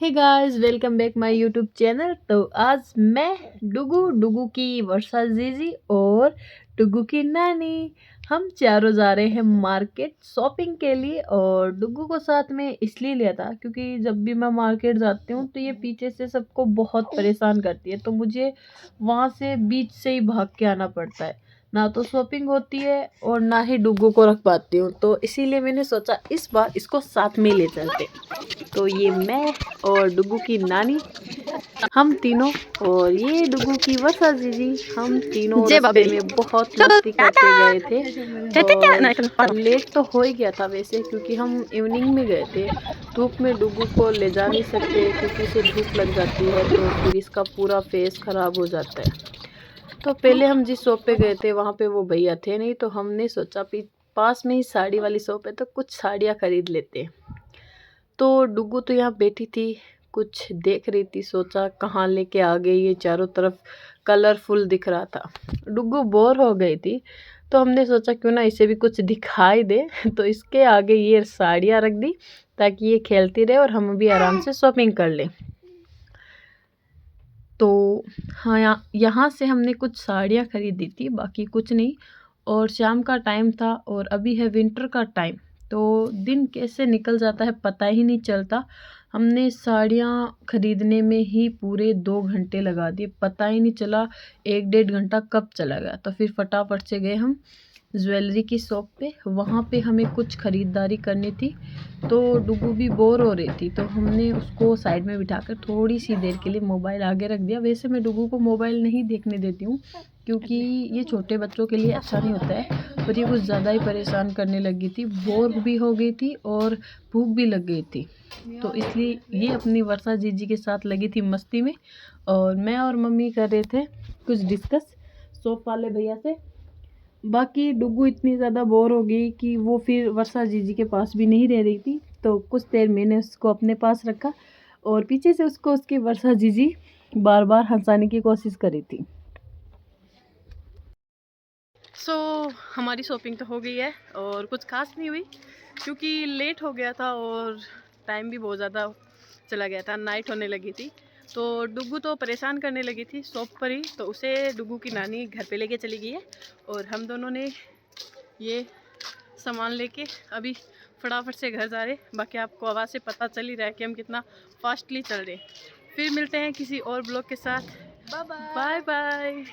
Hey guys, welcome back my YouTube channel. तो आज मैं डुगू डुगू की वर्षा जीजी और डुगू की नानी हम चारों जा रहे हैं मार्केट शॉपिंग के लिए। और डुगू को साथ में इसलिए लिया था क्योंकि जब भी मैं मार्केट जाती हूँ तो ये पीछे से सबको बहुत परेशान करती है, तो मुझे वहाँ से बीच से ही भाग के आना पड़ता है। ना तो शॉपिंग होती है और ना ही डुगू को रख पाती हूँ, तो इसीलिए मैंने सोचा इस बार इसको साथ में ले चलते। तो ये मैं और डुगू की नानी, हम तीनों, और ये डुगू की वर्षा जीजी, हम तीनों जय रास्ते बाबे। में बहुत चलो मस्ती करते गए थे। और टाटा। लेट तो हो ही गया था वैसे, क्योंकि हम इवनिंग में गए थे। धूप में डुगू को ले जा नहीं सकते क्योंकि इसे धूप लग जाती है तो फिर इसका पूरा फेस खराब हो जाता है। तो पहले हम जिस शॉप पे गए थे वहाँ पे वो भैया थे नहीं, तो हमने सोचा पास में ही साड़ी वाली शॉप है तो कुछ साड़ियाँ खरीद लेते हैं। तो डुगू तो यहाँ बैठी थी, कुछ देख रही थी। सोचा कहाँ लेके आ गई, ये चारों तरफ कलरफुल दिख रहा था। डुगू बोर हो गई थी तो हमने सोचा क्यों ना इसे भी कुछ दिखाई दे तो इसके आगे ये साड़ियाँ रख दी ताकि ये खेलती रहे और हम भी आराम से शॉपिंग कर लें। तो हाँ, यहाँ से हमने कुछ साड़ियाँ खरीदी थी, बाकी कुछ नहीं। और शाम का टाइम था और अभी है विंटर का टाइम, तो दिन कैसे निकल जाता है पता ही नहीं चलता। हमने साड़ियाँ खरीदने में ही पूरे 2 घंटे लगा दिए, पता ही नहीं चला 1 डेढ़ घंटा कब चला गया। तो फिर फटाफट से गए हम ज्वेलरी की शॉप पे, वहाँ पे हमें कुछ ख़रीदारी करनी थी। तो डुगू भी बोर हो रही थी तो हमने उसको साइड में बिठाकर थोड़ी सी देर के लिए मोबाइल आगे रख दिया। वैसे मैं डुगू को मोबाइल नहीं देखने देती हूँ क्योंकि ये छोटे बच्चों के लिए अच्छा नहीं होता है, पर ये कुछ ज़्यादा ही परेशान करने लगी थी, बोर भी हो गई थी और भूख भी लग गई थी। तो इसलिए ये अपनी वर्षा जीजी के साथ लगी थी मस्ती में, और मैं और मम्मी कर रहे थे कुछ डिस्कस शॉप वाले भैया से। बाकी डुगू इतनी ज़्यादा बोर हो गई कि वो फिर वर्षा जीजी के पास भी नहीं रह रही थी, तो कुछ देर मैंने उसको अपने पास रखा और पीछे से उसको उसकी वर्षा जीजी बार बार हंसाने की कोशिश करी थी। हमारी शॉपिंग तो हो गई है और कुछ खास नहीं हुई क्योंकि लेट हो गया था और टाइम भी बहुत ज़्यादा चला गया था, नाइट होने लगी थी। तो डुगू तो परेशान करने लगी थी शॉप पर ही, तो उसे डुगू की नानी घर पे लेके चली गई है और हम दोनों ने ये सामान लेके अभी फटाफट से घर जा रहे। बाकी आपको आवाज़ से पता चल ही रहा है कि हम कितना फास्टली चल रहे। फिर मिलते हैं किसी और ब्लॉग के साथ। Bye bye.